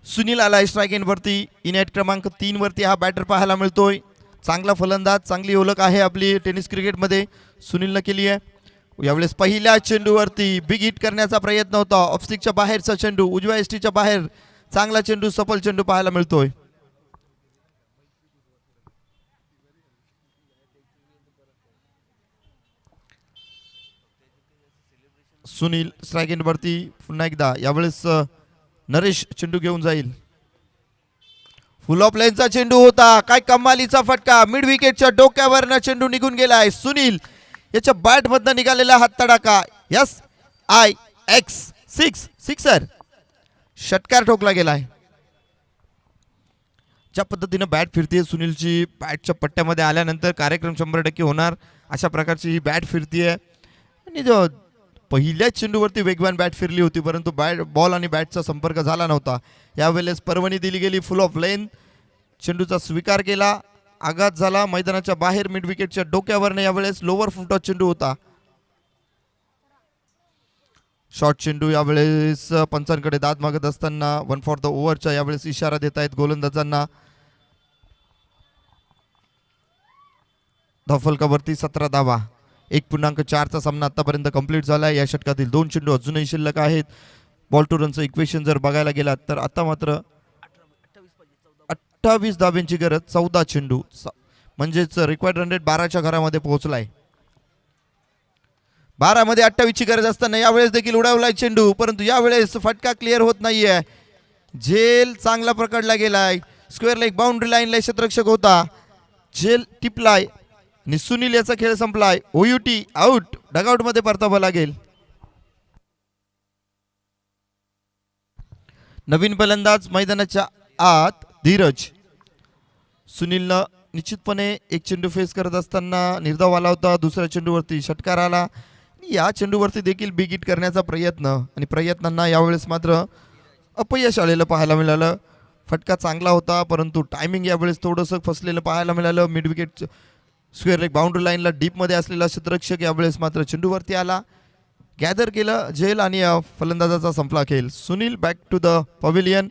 सुनील आलाय स्ट्राईक एंडवरती. इनॅट क्रमांक 3 वरती हा बॅटर पाहायला मिळतोय. चांगला फलंदाज, चांगली ओळख आहे आपली टेनिस क्रिकेटमध्ये. सुनीलनं केली आहे. यावेळेस पहिल्या चेंडूवरती बिग हिट करण्याचा प्रयत्न होता. ऑफस्टिकच्या बाहेरचा चेंडू, उजव्या एसटीच्या बाहेर चांगला चेंडू, सफल चेंडू पाहायला मिळतोय. सुनील स्ट्राईक एंडवरती पुन्हा एकदा यावेळेस नरेश चेंडू घेऊन जाईल. फुल ऑफ लाईनचा चेंडू होता, काय कमालीचा फटका, मिड विकेटच्या डोक्यावरनं चेंडू निघून गेलाय. सुनील याच्या बॅट मधनं निघालेला हात तडाका, SIX सिक्सर, षटकार ठोकला गेलाय. ज्या पद्धतीनं बॅट फिरते सुनीलची, बॅटच्या पट्ट्यामध्ये आल्यानंतर कार्यक्रम 100% होणार अशा प्रकारची ही बॅट फिरतीये. आणि पहिल्याच चेंडूवरती वेगवान बॅट फिरली होती, परंतु बॉल आणि बॅटचा संपर्क झाला नव्हता. यावेळेस पर्वणी दिली गेली, फुल ऑफ लेन, चेंडूचा स्वीकार केला, आघात झाला मैदानाच्या बाहेर मिड विकेटच्या डोक्यावरने. यावेळेस लोअर फुटॉस चेंडू होता, शॉर्ट चेंडू. यावेळेस पंचांकडे दाद मागत असताना 1 फॉर द ओव्हरचा यावेळेस इशारा देत आहेत गोलंदाजांना. धावफलकावरती 17 धावा, 1.4चा सामना आतापर्यंत कंप्लीट झाला. या षटकातील 2 चेंडू अजूनही शिल्लक आहेत. बॉल टू रनचं इक्वेशन जर बघायला गेलात तर आता मात्र 28 धाब्यांची गरज, 14 चेंडू, म्हणजेच रिक्वायर्ड रन रेट 12च्या घरामध्ये पोहोचलाय. 12 मध्ये 28 ची गरज असताना यावेळेस देखील उडवलाय चेंडू, परंतु यावेळेस फटका क्लिअर होत नाहीये. झेल चांगला पकडला गेलाय, स्क्वेअर लेग बाउंड्री लाईनला क्षेत्ररक्षक होता, झेल टिपलाय आणि सुनील याचा खेळ संपलाय. OUT आउट, डगआउट मध्ये परतावं लागेल. नवीन फलंदाज मैदानाच्या आत धीरज. सुनीलनं निश्चितपणे एक चेंडू फेस करत असताना निर्धाव आला होता, दुसऱ्या चेंडूवरती षटकार आला. या चेंडूवरती देखील बिग हिट करण्याचा प्रयत्न, आणि प्रयत्नांना यावेळेस मात्र अपयश आलेलं पाहायला मिळालं. फटका चांगला होता, परंतु टायमिंग यावेळेस थोडंसं फसलेलं पाहायला मिळालं. Mid wicket square leg boundary लाईनला डीपमध्ये असलेला क्षेत्ररक्षक यावेळेस मात्र चेंडूवरती आला, गॅदर केलं झेल आणि फलंदाजाचा संपला खेळ. Sunil back to the pavilion,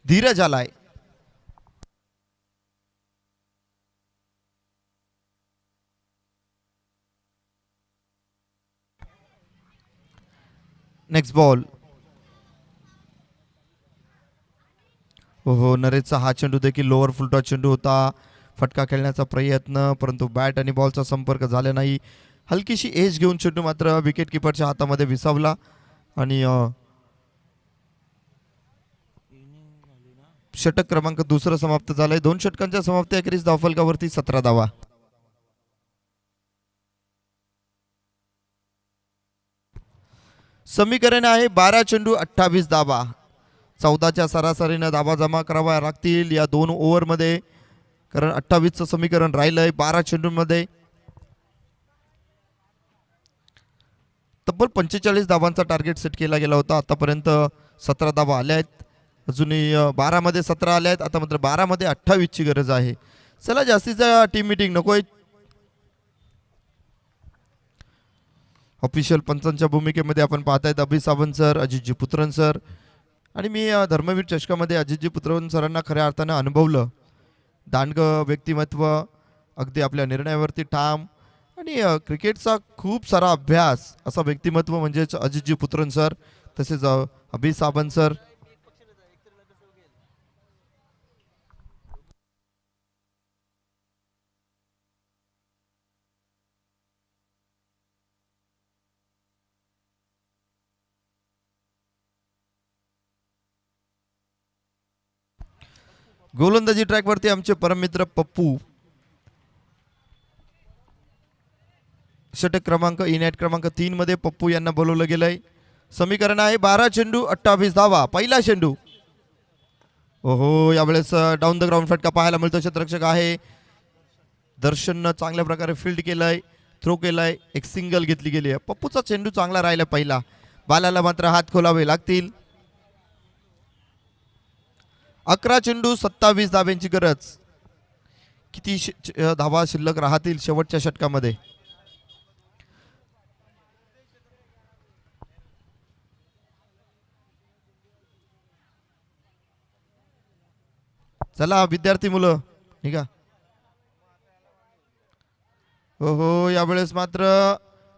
Dheeraj आलाय. Next ball. हो, नरेशचा हा चेंडू देखील लोअर फुलटॉस चेंडू होता. फटका खेळण्याचा प्रयत्न, परंतु बॅट आणि बॉलचा संपर्क झाला नाही. हलकीशी एज घेऊन चेंडू मात्र विकेट किपरच्या हातामध्ये विसावला आणि षटक क्रमांक 2 समाप्त झालाय. 2 षटकांच्या समाप्ती अखेरीस धावफलकावरती 17 धावा. समीकरण आहे 12 चेंडू 28 धावा. 14च्या सरासरीनं धावा जमा कराव्या लागतील या 2 ओव्हरमध्ये, कारण 28चं समीकरण राहिलंय 12 चेंडूंमध्ये. तब्बल 45 धावांचा टार्गेट सेट केला गेला होता. आतापर्यंत 17 धावा आल्या आहेत, अजूनही 12 मध्ये 17 आल्या आहेत. आता मात्र 12 मध्ये 28 ची गरज आहे. चला जास्तीचा टीम मीटिंग नकोय. ऑफिशियल पंचांच्या भूमिकेमध्ये आपण पाहतायत अभि सावंत सर, अजितजी पुत्रन सर, आणि मी धर्मवीर चषकामध्ये अजितजी पुत्रन सरांना खऱ्या अर्थानं अनुभवलं. दांडगं व्यक्तिमत्व, अगदी आपल्या निर्णयावरती ठाम, आणि क्रिकेटचा खूप सारा अभ्यास असं व्यक्तिमत्व म्हणजेच अजितजी पुत्रन सर, तसेच अभि सावंत सर. गोलंदाजी ट्रॅकवरती आमचे परममित्र पप्पू. षटक क्रमांक इनॅट क्रमांक 3 मध्ये पप्पू यांना बोलवलं गेलंय. समीकरण आहे 12 चेंडू 28 धावा. पहिला चेंडू, ओहो, यावेळेस डाऊन द ग्राउंड फटका पाहायला मिळतो. क्षेत्ररक्षक आहे दर्शननं चांगल्या प्रकारे फील्ड केलंय, थ्रो केलाय, एक सिंगल घेतली गेली आहे. पप्पूचा चेंडू चांगला राहिला पहिला, बालाला मात्र हात खोलावे लागतील. 11 चेंडू 27 धाब्यांची गरज. किती धावा शिल्लक राहतील शेवटच्या षटकामध्ये? चला विद्यार्थी मुलं निघा. हो, यावेळेस मात्र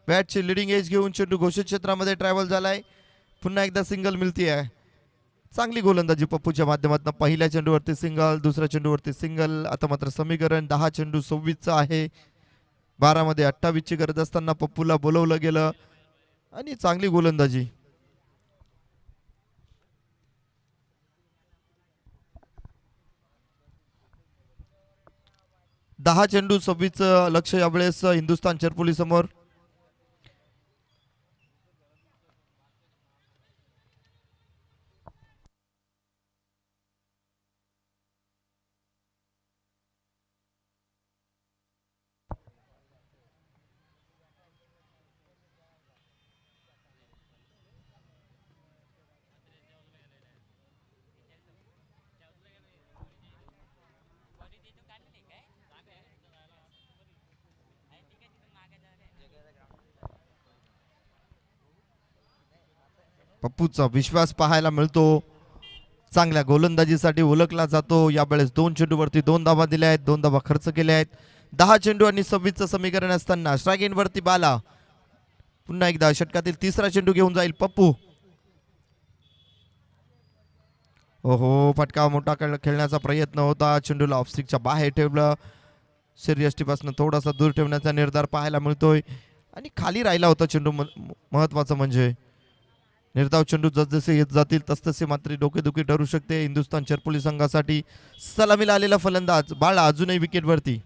बॅटची लिडिंग एज घेऊन चेंडू घोषित क्षेत्रामध्ये ट्रॅव्हल झालाय. पुन्हा एकदा सिंगल मिळती आहे. चांगली गोलंदाजी पप्पूच्या माध्यमातून. पहिल्या चेंडूवरती सिंगल, दुसऱ्या चेंडूवरती सिंगल. आता मात्र समीकरण 10 चेंडू 26चं आहे. 12 मध्ये 28 ची गरज असताना पप्पूला बोलवलं गेलं आणि चांगली गोलंदाजी. दहा चेंडू 26 लक्ष यावेळेस हिंदुस्थान चरपोली समोर. पप्पूचा विश्वास पाहायला मिळतो. चांगल्या गोलंदाजीसाठी ओळखला जातो. यावेळेस 2 चेंडूवरती 2 धावा दिल्या आहेत, 2 धावा खर्च केल्या आहेत. 10 चेंडू आणि 26चं समीकरण असताना स्ट्राईक एंडवरती बाला पुन्हा एकदा षटकातील तिसरा चेंडू घेऊन जाईल पप्पू. ओहो, फटका मोठा खेळण्याचा प्रयत्न होता. चेंडूला ऑफस्टिकच्या बाहेर ठेवलं. शरीरयष्टीपासून थोडासा दूर ठेवण्याचा निर्धार पाहायला मिळतोय आणि खाली राहिला होता चेंडू. महत्वाचं म्हणजे निर्धाव चेंडू जसजसे येत जातील तसतसे मात्र डोकेदुखी ठरू शकते हिंदुस्थान चरपोली संघासाठी. सलामीला आलेला फलंदाज बाळा अजूनही विकेटवरती.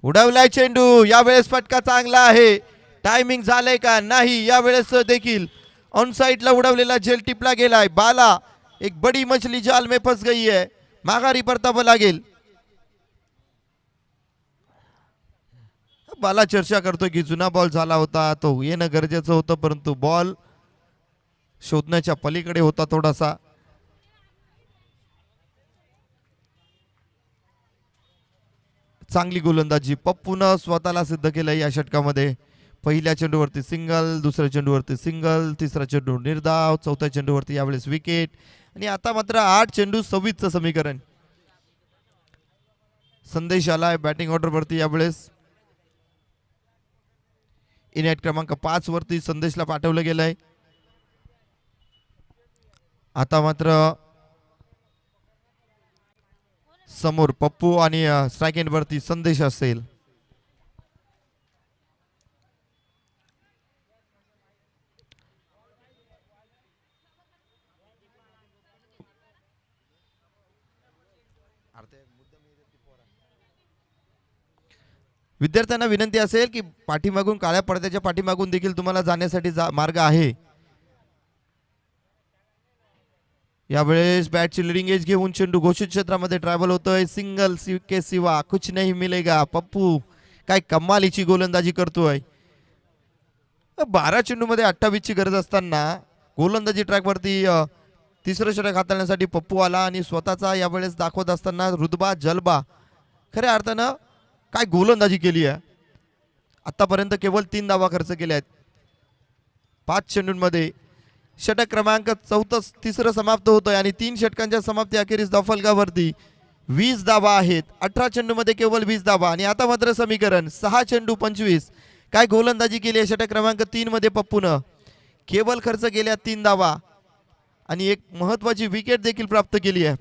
उडवलाय चेंडू. यावेळेस फटका चांगला आहे. टायमिंग झालंय का नाही. यावेळेस देखील ऑन साइडला उडवलेला झेल टिपला गेलाय. बाला एक बडी मछली जाल में फंस गई है. माघारी परतावं लागेल. बाला चर्चा करतोय की जुना बॉल झाला होता, तो येणं गरजेचं होतं, परंतु बॉल शोधण्याच्या पलीकडे होता थोडासा. चांगली गोलंदाजी पप्पूनं स्वतःला सिद्ध केलं या षटकामध्ये. पहिल्या चेंडूवरती सिंगल, दुसऱ्या चेंडूवरती सिंगल, तिसरा चेंडू निर्धाव, चौथ्या चेंडूवरती यावेळेस विकेट आणि आता मात्र 8 चेंडू 26चं समीकरण. संदेश आलाय बॅटिंग ऑर्डरवरती. यावेळेस इनॅट क्रमांक 5 वरती संदेशला पाठवलं गेलंय. आता मात्र समोर पप्पू आणि स्ट्राईक एंड वरती संदेश असेल. विद्यार्थ्यांना विनंती असेल की पाठीमागून काळ्या पडद्याच्या पाठीमागून देखील तुम्हाला जाण्यासाठी मार्ग आहे. यावेळेस बॅटची लिडिंग एज घेऊन चेंडू घोषित क्षेत्रामध्ये ट्रॅव्हल होतोय. सिंगल के सिवा कुछ नहीं मिलेगा. पप्पू काय कमालीची गोलंदाजी करतोय. 12 चेंडू मध्ये 28 ची गरज असताना गोलंदाजी ट्रॅकवरती तिसरं षटक हाताळण्यासाठी पप्पू आला आणि स्वतःचा यावेळेस दाखवत असताना रुतबा जलबा खऱ्या अर्थानं काय गोलंदाजी केली आहे. आतापर्यंत केवळ 3 धावा खर्च केल्या आहेत 5 चेंडूंमध्ये. षटक क्रमांक 34 तिसरं समाप्त होतोय आणि 3 षटकांच्या समाप्ती अखेरीस धावफलकावरती 20 धावा आहेत. 18 चेंडूमध्ये केवळ 20 धावा आणि आता मात्र समीकरण 6 चेंडू 25. काय गोलंदाजी केली आहे षटक क्रमांक 3 मध्ये पप्पूनं. केवळ खर्च केल्या 3 धावा आणि एक महत्वाची विकेट देखील प्राप्त केली आहे.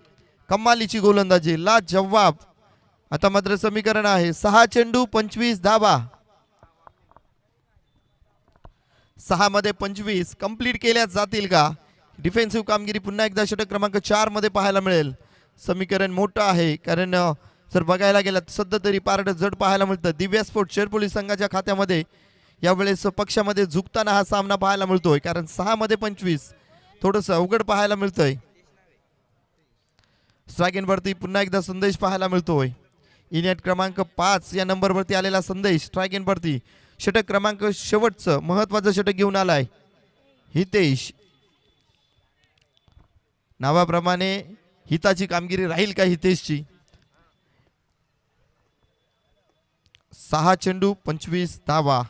कमालीची गोलंदाजी ला जवाब. आता मात्र समीकरण आहे 6 चेंडू 25 धावा. 6 मध्ये 25 कंप्लीट केल्या जातील का. डिफेन्सिव्ह कामगिरी पुन्हा एकदा षटक क्रमांक 4 मध्ये पाहायला मिळेल. समीकरण मोठं आहे कारण जर बघायला गेलं सध्या तरी पारड जड पाहायला मिळतं. दिव्या स्पोर्ट चेरपोली संघाच्या खात्यामध्ये यावेळेस पक्षामध्ये झुकताना हा सामना पाहायला मिळतोय कारण 6 मध्ये 25 थोडंसं अवघड पाहायला मिळतंय. स्ट्राईक एंड वरती पुन्हा एकदा संदेश पाहायला मिळतोय. इनियट क्रमांक 5 या नंबरवरती आलेला संदेश स्ट्राईक एंड वरती षटक क्रमांक शेवटचं महत्वाचं षटक घेऊन आलाय हितेश. नावाप्रमाणे हिताची कामगिरी राहील का हितेशची. 6 चेंडू 25 धावा.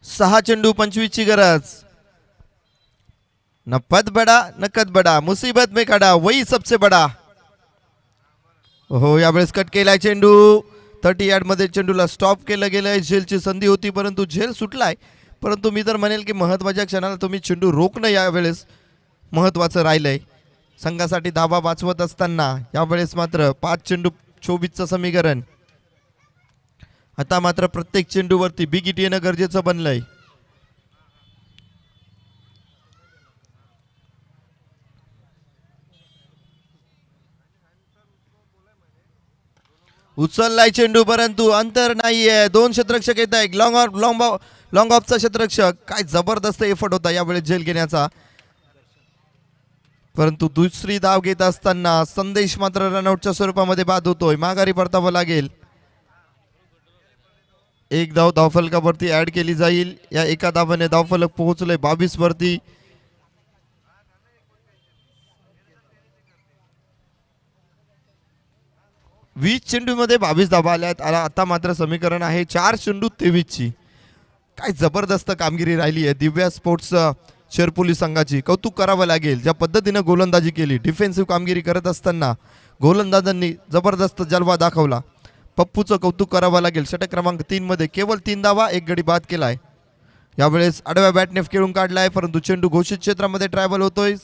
6 चेंडू 25 ची गरज. न पद बडा न कद बडा, मुसीबत में खडा वही सबसे बडा. हो यावेळेस कट केलाय चेंडू. 30 यार्ड मध्ये चेंडूला स्टॉप केलं गेलंय. झेलची संधी होती परंतु झेल सुटलाय. परंतु मी तर म्हणेल की महत्वाच्या क्षणाला तुम्ही चेंडू रोखणं यावेळेस महत्वाचं राहिलंय. संघासाठी धाबा वाचवत असताना यावेळेस मात्र 5 चेंडू 24चं समीकरण. आता मात्र प्रत्येक चेंडूवरती बिग हिट येणं गरजेचं बनलंय. उचललाय चेंडू परंतु अंतर नाहीये. 2 क्षेत्ररक्षक येत आहे. लॉंग ऑफचा क्षेत्ररक्षक. काय जबरदस्त एफर्ट होता यावेळेस झेल घेण्याचा. परंतु दुसरी धाव घेत असताना संदेश मात्र रनआउटच्या स्वरूपामध्ये बाद होतोय. माघारी परतावं लागेल. एक धाव धावफलकावरती ऍड केली जाईल. या एका धावाने धावफलक पोहोचलंय 22 वरती. वीस चेंडू मध्ये 22 धावा आल्यात. आता मात्र समीकरण आहे 4 चेंडू 23 ची. काय जबरदस्त कामगिरी राहिली आहे दिव्या स्पोर्ट्स शेरपोली संघाची. कौतुक करावं लागेल. ज्या पद्धतीनं गोलंदाजी केली, डिफेन्सिव्ह कामगिरी करत असताना गोलंदाजांनी जबरदस्त जलवा दाखवला. पप्पूचं कौतुक करावं लागेल. षटक क्रमांक 3 मध्ये केवळ 3 धावा, 1 गडी बाद केलाय. यावेळेस आडव्या बॅटने खेळून काढलाय परंतु चेंडू घोषित क्षेत्रामध्ये ट्रॅव्हल होतोय.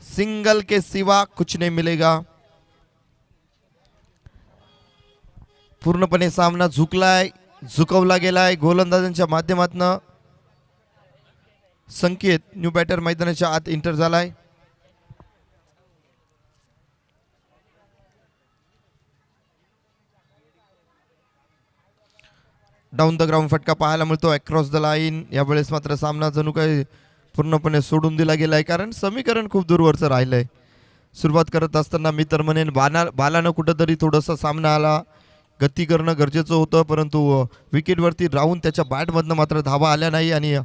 सिंगल के सिवा कुछ नहीं मिलेगा. पूर्णपणे सामना झुकवला गेलाय गोलंदाजांच्या माध्यमातून. संकेत न्यू बॅटर मैदानाच्या आत एंटर झालाय. डाऊन द ग्राउंड फटका पाहायला मिळतो अक्रॉस द लाईन. यावेळेस मात्र सामना जणू काही पूर्णपणे सोडून दिला गेलाय कारण समीकरण खूप दूरवरचं राहिलंय. सुरुवात करत असताना मी तर म्हणेन बालानं कुठंतरी थोडंसं सामना आला. गती करणं गरजेचं होतं परंतु विकेटवरती राहून त्याच्या बॅटमधनं मात्र धावा आल्या नाही आणि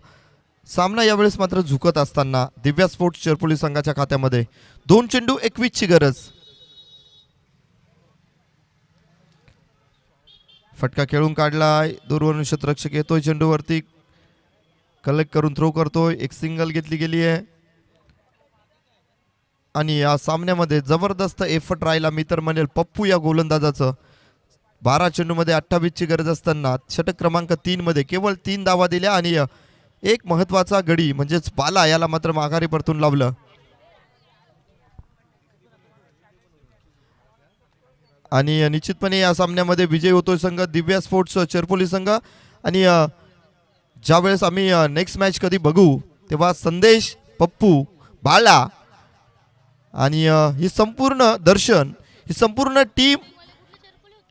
सामना यावेळेस मात्र झुकत असताना दिव्या स्पोर्ट्स शेरपोली संघाच्या खात्यामध्ये 2 चेंडू 21 ची गरज. फटका खेळून काढलाय. दूरवरून क्षेत्ररक्षक येतोय चेंडूवरती. कलेक्ट करून थ्रो करतोय. एक सिंगल घेतली गेली आहे आणि या सामन्यामध्ये जबरदस्त एफर्ट राहिला मी तर म्हणेल पप्पू या गोलंदाजाचं. 12 चेंडू मध्ये 28 ची गरज असताना षटक क्रमांक 3 मध्ये केवळ 3 धावा दिल्या आणि एक महत्वाचा गडी म्हणजेच बाला याला मात्र माघारी परतून लावलं. आणि निश्चितपणे या सामन्यामध्ये विजय होतोय संघ दिव्या स्पोर्ट्स शेरपोली संघ. आणि ज्यावेळेस आम्ही नेक्स्ट मॅच कधी बघू तेव्हा संदेश, पप्पू, बाला आणि ही संपूर्ण दर्शन, ही संपूर्ण टीम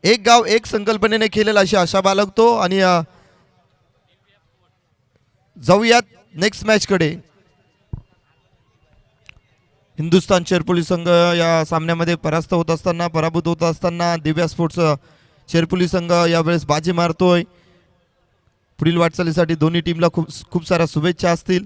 एक गाव एक संकल्पनेने खेळेल अशी आशा बाळगतो. आणि जाऊयात नेक्स्ट मॅच कडे. हिंदुस्थान शेरपोली संघ या सामन्यामध्ये पराभूत होत असताना दिव्या स्पोर्ट्स शेरपोली संघ यावेळेस बाजी मारतोय. पुढील वाटचालीसाठी दोन्ही टीमला खूप साऱ्या शुभेच्छा असतील.